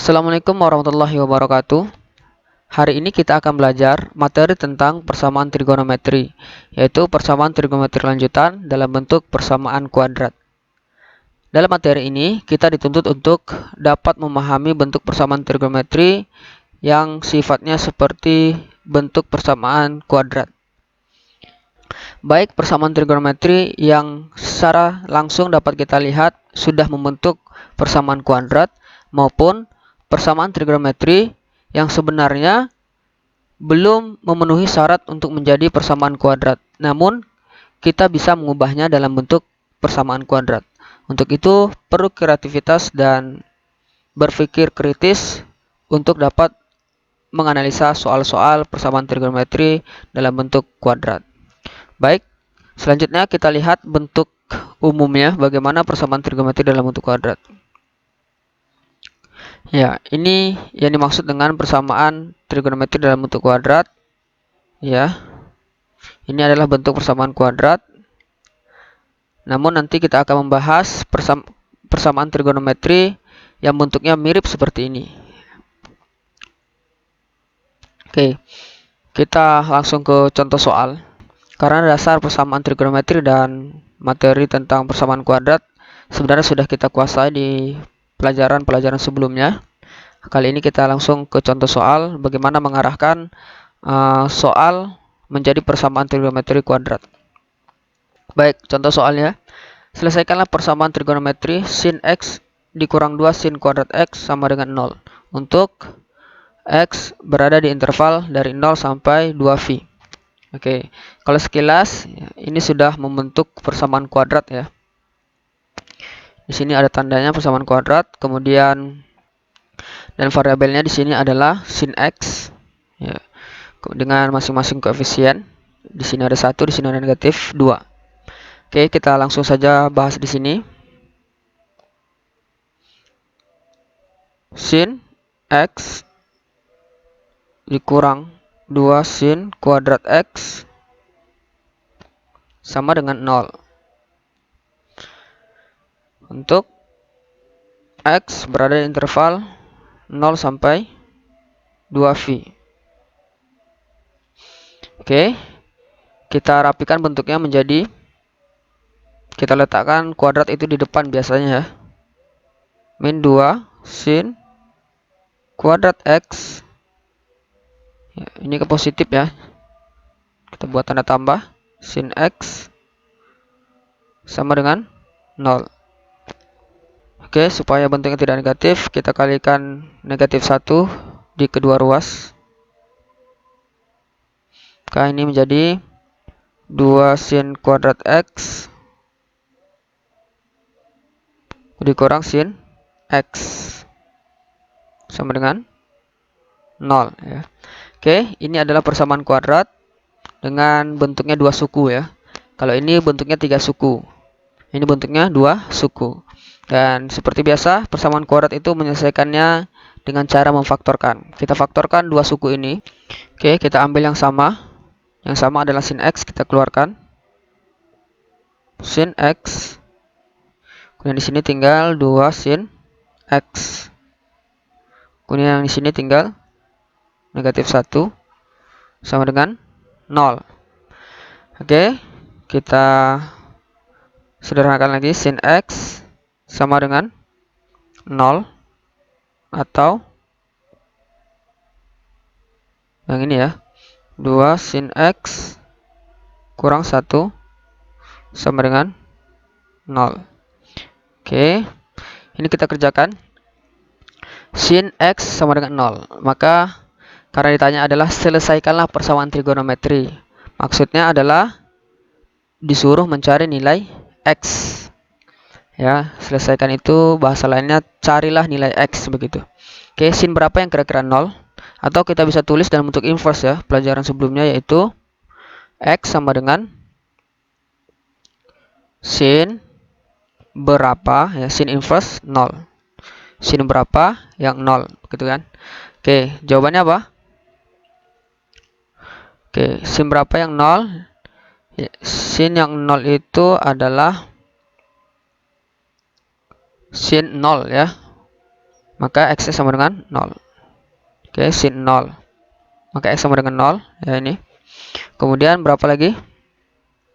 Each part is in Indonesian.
Assalamualaikum warahmatullahi wabarakatuh. Hari ini kita akan belajar materi tentang persamaan trigonometri, yaitu persamaan trigonometri lanjutan dalam bentuk persamaan kuadrat. Dalam materi ini, kita dituntut untuk dapat memahami bentuk persamaan trigonometri yang sifatnya seperti bentuk persamaan kuadrat. Baik persamaan trigonometri yang secara langsung dapat kita lihat sudah membentuk persamaan kuadrat, maupun persamaan trigonometri yang sebenarnya belum memenuhi syarat untuk menjadi persamaan kuadrat, namun kita bisa mengubahnya dalam bentuk persamaan kuadrat. Untuk itu perlu kreativitas dan berpikir kritis untuk dapat menganalisa soal-soal persamaan trigonometri dalam bentuk kuadrat. Baik, selanjutnya kita lihat bentuk umumnya bagaimana persamaan trigonometri dalam bentuk kuadrat. Ya, ini yang dimaksud dengan persamaan trigonometri dalam bentuk kuadrat. Ya, ini adalah bentuk persamaan kuadrat. Namun nanti kita akan membahas persamaan trigonometri yang bentuknya mirip seperti ini. Oke, kita langsung ke contoh soal. Karena dasar persamaan trigonometri dan materi tentang persamaan kuadrat sebenarnya sudah kita kuasai di pelajaran-pelajaran sebelumnya. Kali ini kita langsung ke contoh soal bagaimana mengarahkan soal menjadi persamaan trigonometri kuadrat. Baik, contoh soalnya. Selesaikanlah persamaan trigonometri sin x dikurang 2 sin kuadrat x sama dengan 0 untuk x berada di interval dari 0 sampai 2π. Oke, kalau sekilas ini sudah membentuk persamaan kuadrat ya. Di sini ada tandanya persamaan kuadrat, kemudian dan variabelnya di sini adalah sin x ya, dengan masing-masing koefisien. Di sini ada 1, di sini ada negatif 2. Oke, kita langsung saja bahas di sini. Sin x dikurang 2 sin kuadrat x sama dengan 0 untuk x berada di interval 0 sampai 2π. Oke, kita rapikan bentuknya menjadi, kita letakkan kuadrat itu di depan biasanya ya. Min 2 sin kuadrat x ya, ini ke positif ya, kita buat tanda tambah, sin x sama dengan 0. Oke, supaya bentuknya tidak negatif, kita kalikan negatif 1 di kedua ruas. Maka ini menjadi 2 sin kuadrat x dikurang sin x sama dengan 0 ya. Oke, ini adalah persamaan kuadrat dengan bentuknya 2 suku ya. Kalau ini bentuknya 3 suku, ini bentuknya 2 suku. Dan seperti biasa, persamaan kuadrat itu menyelesaikannya dengan cara memfaktorkan. Kita faktorkan 2 suku ini. Oke, kita ambil yang sama. Yang sama adalah sin x, kita keluarkan. Sin x. Kemudian di sini tinggal 2 sin x. Kemudian yang di sini tinggal negatif 1 sama dengan 0. Oke, kita sederhanakan lagi, sin x sama dengan 0 atau yang ini ya, 2 sin x kurang 1 sama dengan 0. Oke, ini kita kerjakan. Sin x sama dengan 0, maka karena ditanya adalah selesaikanlah persamaan trigonometri, maksudnya adalah disuruh mencari nilai x ya. Selesaikan itu bahasa lainnya carilah nilai x begitu. Oke, sin berapa yang kira-kira 0? Atau kita bisa tulis dalam bentuk inverse ya, pelajaran sebelumnya, yaitu x sama dengan sin berapa ya, sin inverse 0. Sin berapa yang 0 gitu kan. Oke, jawabannya apa? Oke, sin berapa yang 0? Ya, sin yang 0 itu adalah sin 0 ya. maka X sama dengan 0. Oke, sin 0. Maka X sama dengan 0. Ya, ini. Kemudian berapa lagi?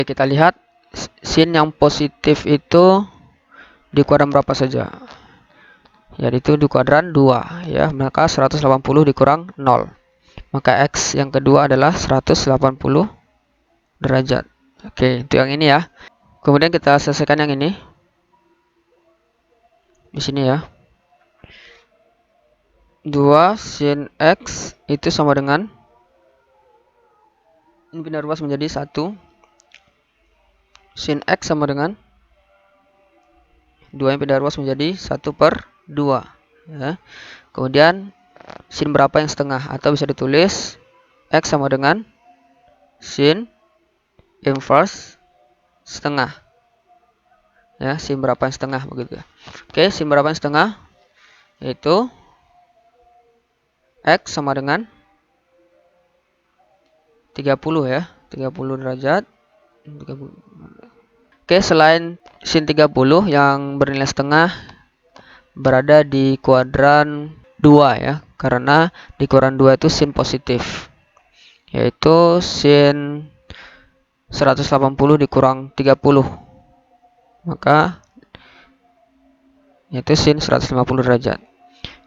Kita lihat sin yang positif itu di kuadran berapa saja. Yaitu di kuadran 2. Ya, maka 180 dikurang 0. Maka X yang kedua adalah 180 derajat. Oke, itu yang ini ya. Kemudian kita selesaikan yang ini. Di sini ya. 2 sin X itu sama dengan, ini pindah ruas menjadi 1. Sin X sama dengan 2 yang pindah ruas menjadi 1/2. Ya. Kemudian sin berapa yang setengah, atau bisa ditulis X sama dengan sin inverse setengah. Ya, sin berapa yang setengah begitu ya. Oke, sin berapa yang setengah? Yaitu X sama dengan 30 ya. 30 derajat. 30. Oke, selain sin 30 yang bernilai setengah berada di kuadran 2 ya. Karena di kuadran 2 itu sin positif. Yaitu sin 180 dikurang 30. Maka yaitu sin 150 derajat.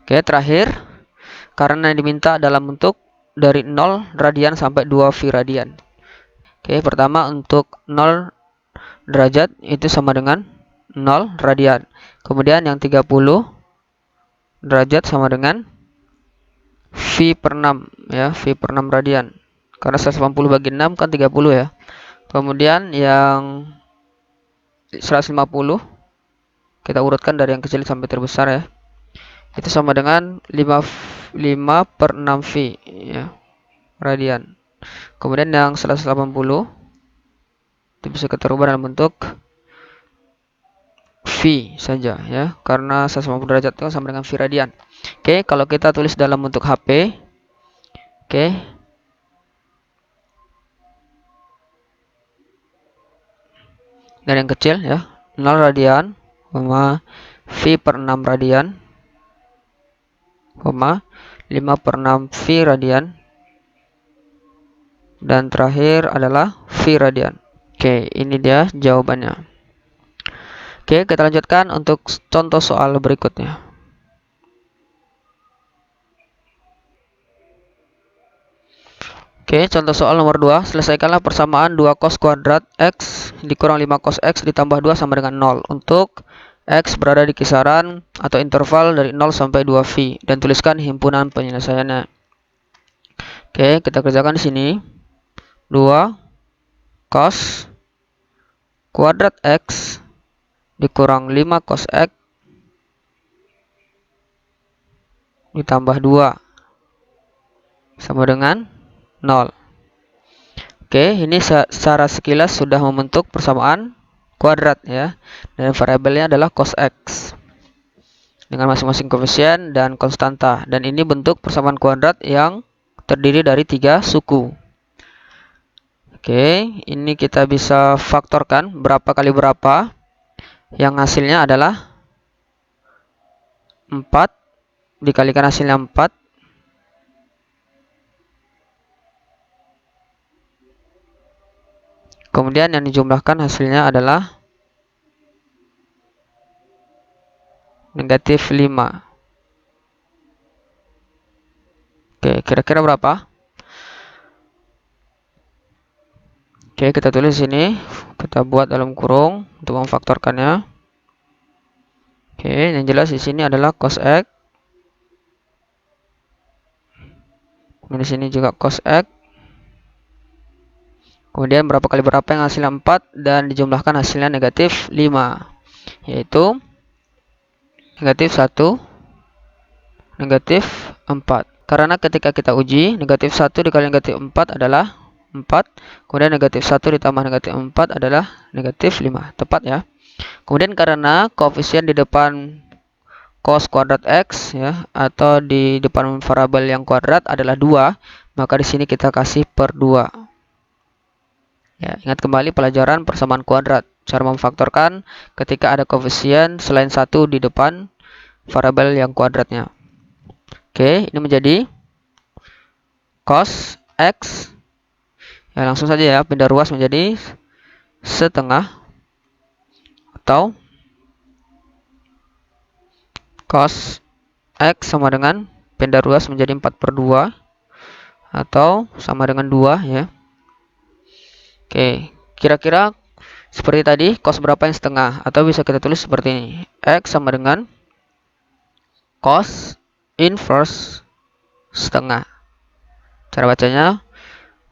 Oke, terakhir karena yang diminta dalam bentuk dari 0 radian sampai 2 V radian. Oke, pertama untuk 0 derajat itu sama dengan 0 radian. Kemudian yang 30 derajat sama dengan V/6 ya, V/6 radian. Karena 180 bagi 6 kan 30 ya. Kemudian yang 150 kita urutkan dari yang kecil sampai terbesar ya. Itu sama dengan 5/6 V ya, radian. Kemudian yang 180 itu bisa kita rubah dalam bentuk V saja ya, karena 180 derajat itu sama dengan V radian. Oke, kalau kita tulis dalam bentuk HP, oke, dari yang kecil ya, 0 radian, V/6 radian, 5/6 V radian, dan terakhir adalah V radian. Oke, ini dia jawabannya. Oke, kita lanjutkan untuk contoh soal berikutnya. Oke, contoh soal nomor 2. Selesaikanlah persamaan 2 cos kuadrat X dikurang 5 cos X ditambah 2 sama dengan 0 untuk X berada di kisaran atau interval dari 0 sampai 2V dan tuliskan himpunan penyelesaiannya. Oke, kita kerjakan di sini. 2 cos kuadrat X dikurang 5 cos X ditambah 2 sama dengan 0. Oke, ini secara sekilas sudah membentuk persamaan kuadrat ya. Dan variabelnya adalah cos X dengan masing-masing koefisien dan konstanta. Dan ini bentuk persamaan kuadrat yang terdiri dari 3 suku. Oke, ini kita bisa faktorkan berapa kali berapa. Yang hasilnya adalah 4 dikalikan hasilnya 4. Kemudian yang dijumlahkan hasilnya adalah negatif 5. Oke, kira-kira berapa? Oke, kita tulis sini. Kita buat dalam kurung untuk memfaktorkannya. Oke, yang jelas di sini adalah cos X. Kemudian di sini juga cos X. Kemudian berapa kali berapa yang hasilnya 4 dan dijumlahkan hasilnya negatif 5. Yaitu negatif 1, negatif 4. Karena ketika kita uji, negatif 1 dikali negatif 4 adalah 4. Kemudian negatif 1 ditambah negatif 4 adalah negatif 5. Tepat ya. Kemudian karena koefisien di depan cos kuadrat X ya, atau di depan variabel yang kuadrat adalah 2, maka di sini kita kasih per 2. Ya, ingat kembali pelajaran persamaan kuadrat. Cara memfaktorkan ketika ada koefisien selain 1 di depan variabel yang kuadratnya. Oke, ini menjadi cos X. Ya, langsung saja ya, pindah ruas menjadi setengah, atau cos X sama dengan pindah ruas menjadi 4/2, atau sama dengan 2 ya. Oke, kira-kira seperti tadi, cos berapa yang setengah? Atau bisa kita tulis seperti ini. X sama dengan cos inverse setengah. Cara bacanya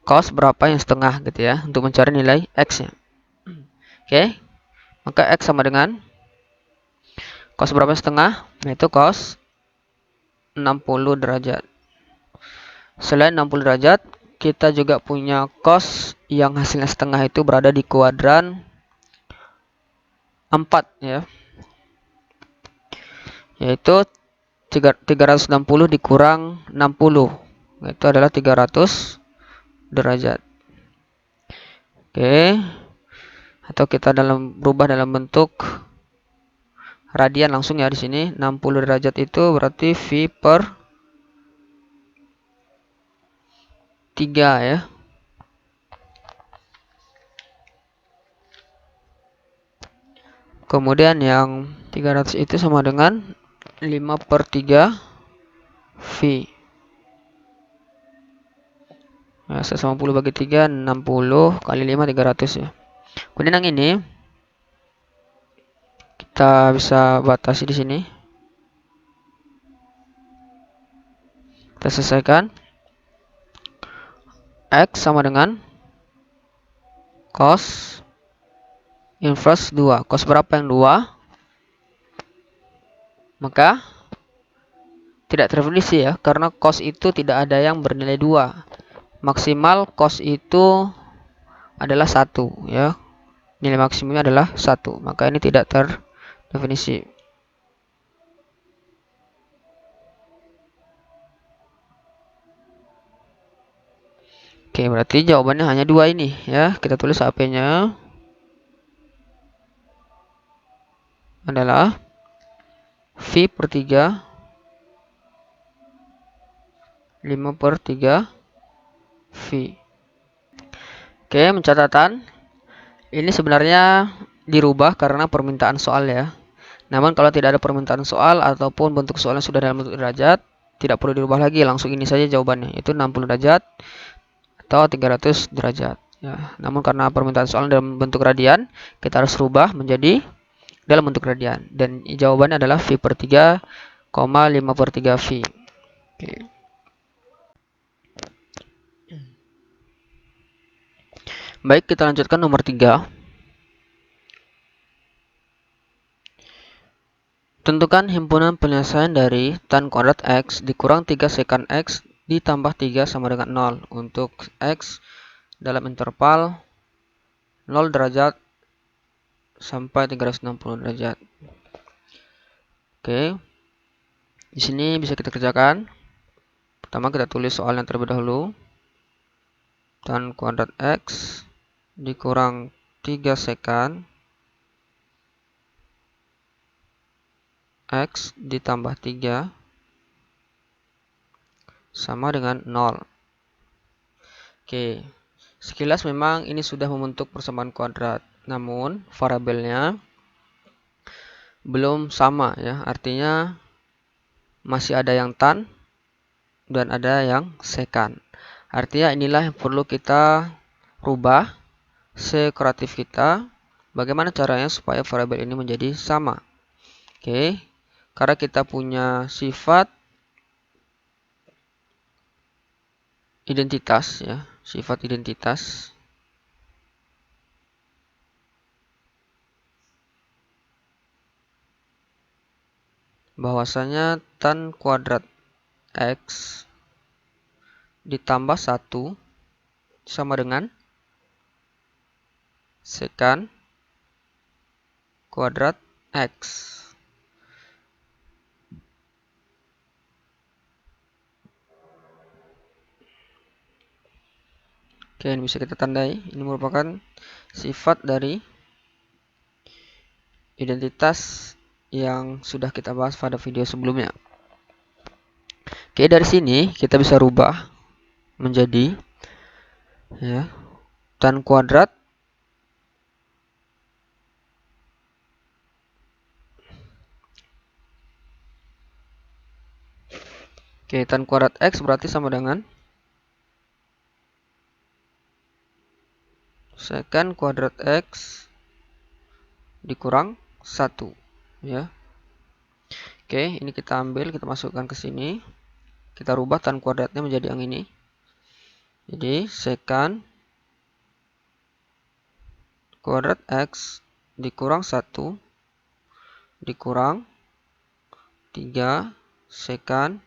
cos berapa yang setengah gitu ya, untuk mencari nilai X-nya. Oke, maka X sama dengan cos berapa yang setengah? Yaitu cos 60 derajat. Selain 60 derajat, kita juga punya cos yang hasilnya setengah itu berada di kuadran 4 ya. Yaitu 360 dikurang 60. Itu adalah 300 derajat. Oke. Atau kita berubah dalam bentuk radian langsung ya di sini. 60 derajat itu berarti V per 3 ya. Kemudian yang 300 itu sama dengan 5/3 V. Ya, 150 bagi 3, 60 kali 5, 300 ya. Kemudian yang ini kita bisa batasi di sini. Kita selesaikan. X sama dengan cos inverse 2. Cos berapa yang 2? Maka tidak terdefinisi ya, karena cos itu tidak ada yang bernilai 2. Maksimal cos itu adalah 1 ya. Nilai maksimumnya adalah 1. Maka ini tidak terdefinisi. Oke, berarti jawabannya hanya 2 ini ya. Kita tulis AP-nya adalah V per 3, 5/3 V. Oke, mencatatan. Ini sebenarnya dirubah karena permintaan soal ya. Namun kalau tidak ada permintaan soal ataupun bentuk soalnya sudah dalam bentuk derajat, tidak perlu dirubah lagi, langsung ini saja jawabannya. Itu 60 derajat atau 300 derajat. Ya, namun karena permintaan soal dalam bentuk radian, kita harus rubah menjadi dalam bentuk radian. Dan jawabannya adalah V per 3, 5/3 V. Oke. Baik, kita lanjutkan nomor 3. Tentukan himpunan penyelesaian dari tan kuadrat X dikurang 3 sekan X ditambah 3 sama dengan 0 untuk X dalam interval 0 derajat sampai 360 derajat. Oke. Di sini bisa kita kerjakan. Pertama kita tulis soalnya terlebih dahulu. Tan kuadrat X dikurang 3 sekan X ditambah 3 sama dengan 0. Oke, sekilas memang ini sudah membentuk persamaan kuadrat, namun variabelnya belum sama ya, artinya masih ada yang tan dan ada yang sekan. Artinya inilah yang perlu kita rubah sekreatif kita, bagaimana caranya supaya variabel ini menjadi sama. Oke, karena kita punya sifat identitas ya, sifat identitas bahwasanya tan kuadrat X ditambah 1 sama dengan sekan kuadrat X. Oke, ini bisa kita tandai. Ini merupakan sifat dari identitas yang sudah kita bahas pada video sebelumnya. Oke, dari sini kita bisa rubah menjadi ya, tan kuadrat tan kuadrat X berarti sama dengan secant kuadrat X dikurang 1 ya. Oke, ini kita ambil, kita masukkan ke sini. Kita rubah tan kuadratnya menjadi yang ini. Jadi secant kuadrat X dikurang 1 dikurang 3 secant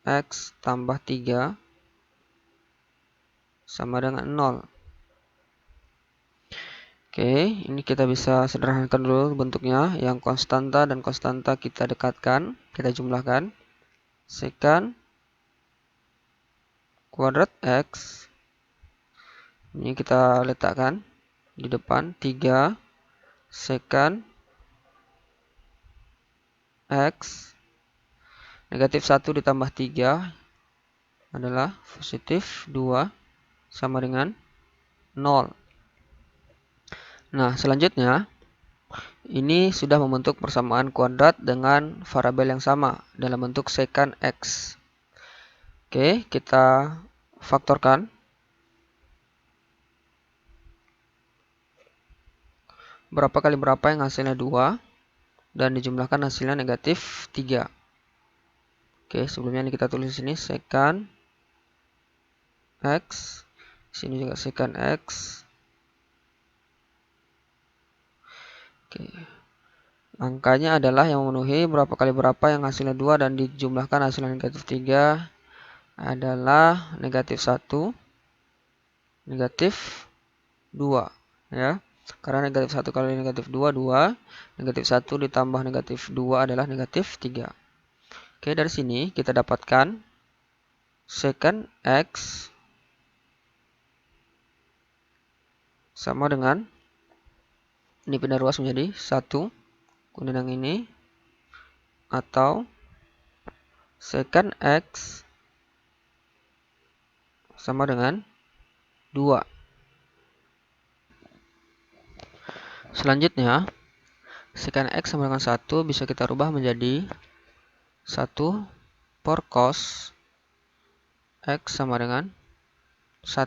X tambah 3 sama dengan 0. Oke, ini kita bisa sederhanakan dulu bentuknya. Yang konstanta dan konstanta kita dekatkan, kita jumlahkan. Secant kuadrat X, ini kita letakkan di depan 3 secant X negatif 1 ditambah 3 adalah positif 2 sama dengan 0. Nah, selanjutnya ini sudah membentuk persamaan kuadrat dengan variabel yang sama dalam bentuk secant X. Oke, kita faktorkan. Berapa kali berapa yang hasilnya 2 dan dijumlahkan hasilnya negatif 3. Oke, sebelumnya ini kita tulis di sini secant X. Sini juga secant X. Oke. Angkanya adalah yang memenuhi berapa kali berapa yang hasilnya 2 dan dijumlahkan hasilnya negatif 3 adalah negatif 1, negatif 2 ya. Karena negatif 1 kali negatif 2, 2. Negatif 1 ditambah negatif 2 adalah negatif 3. Oke, dari sini kita dapatkan secant X sama dengan, ini pindah ruas menjadi 1, kemudian yang ini, atau secant X sama dengan 2. Selanjutnya, secant X sama dengan 1 bisa kita rubah menjadi 1 per cos X sama dengan 1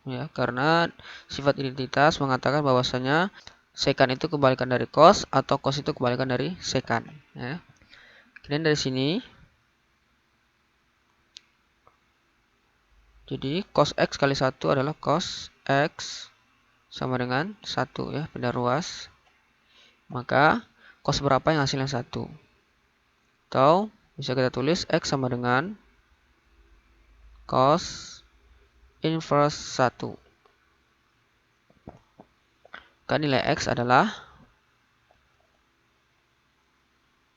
ya, karena sifat identitas mengatakan bahwasanya secant itu kebalikan dari cos atau cos itu kebalikan dari secant ya. Kemudian dari sini jadi cos X kali 1 adalah cos X sama dengan 1 ya, pindah ruas. Maka cos berapa yang hasilnya 1? Atau bisa kita tulis X sama dengan cos inverse 1. Kan nilai X adalah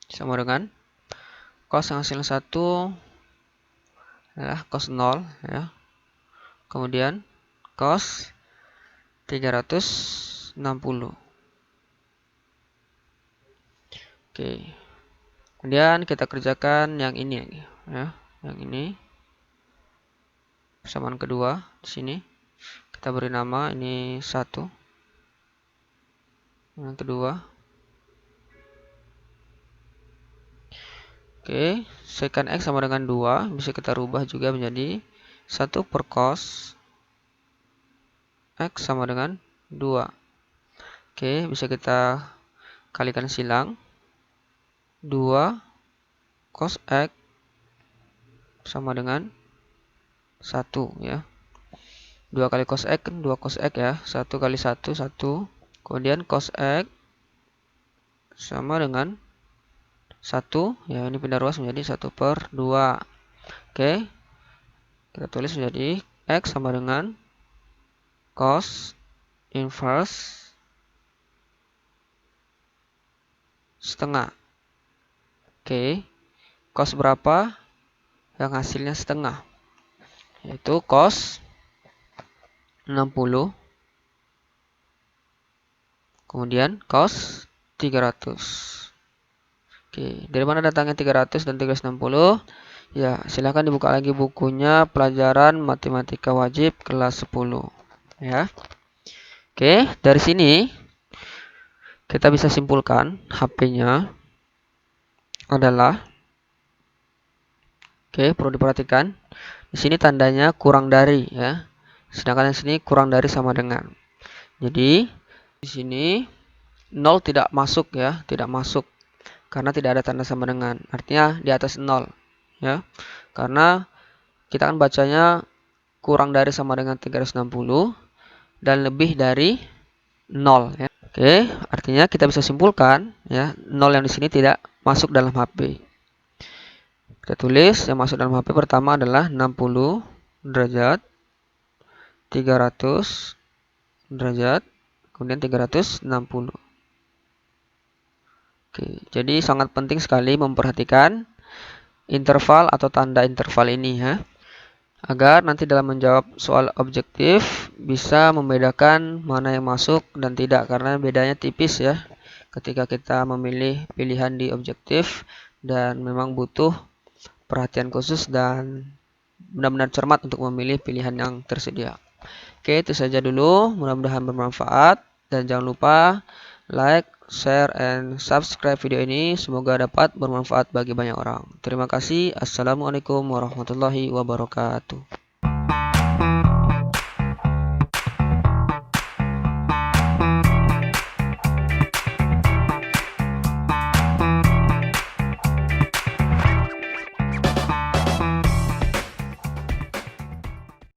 sama dengan cos yang hasilnya 1 adalah cos 0 ya. Kemudian cos 360. Oke. Kemudian kita kerjakan yang ini ya. Yang ini persamaan kedua di sini. Kita beri nama ini 1. Yang kedua. Oke, secant X sama dengan 2 bisa kita rubah juga menjadi 1 per cos X sama dengan 2. Oke, bisa kita kalikan silang. 2 cos X sama dengan 1 ya. 2 kali cos X kan 2 cos X ya. 1 kali 1, 1. Kemudian cos X sama dengan 1 ya, ini pindah ruas menjadi 1 per 2. Oke, kita tulis menjadi X sama dengan cos inverse setengah. Oke, cos berapa yang hasilnya setengah? Yaitu cos 60 kemudian cos 300. Oke, dari mana datangnya 300 dan 360? Ya, silahkan dibuka lagi bukunya pelajaran matematika wajib kelas 10. Ya. Oke, dari sini kita bisa simpulkan HP-nya adalah, oke, perlu diperhatikan. Di sini tandanya kurang dari, ya. Sedangkan di sini kurang dari sama dengan. Jadi di sini 0 tidak masuk, ya, tidak masuk karena tidak ada tanda sama dengan. Artinya di atas 0, ya. Karena kita kan bacanya kurang dari sama dengan 360 dan lebih dari 0, ya. Oke, artinya kita bisa simpulkan, ya, 0 yang di sini tidak masuk dalam HP. Kita tulis yang masuk dalam HP pertama adalah 60 derajat, 300 derajat, kemudian 360. Oke, jadi sangat penting sekali memperhatikan interval atau tanda interval ini, ya, agar nanti dalam menjawab soal objektif bisa membedakan mana yang masuk dan tidak, karena bedanya tipis, ya, ketika kita memilih pilihan di objektif dan memang butuh perhatian khusus dan benar-benar cermat untuk memilih pilihan yang tersedia. Oke, itu saja dulu. Mudah-mudahan bermanfaat dan jangan lupa like, share, and subscribe video ini. Semoga dapat bermanfaat bagi banyak orang. Terima kasih. Assalamualaikum warahmatullahi wabarakatuh.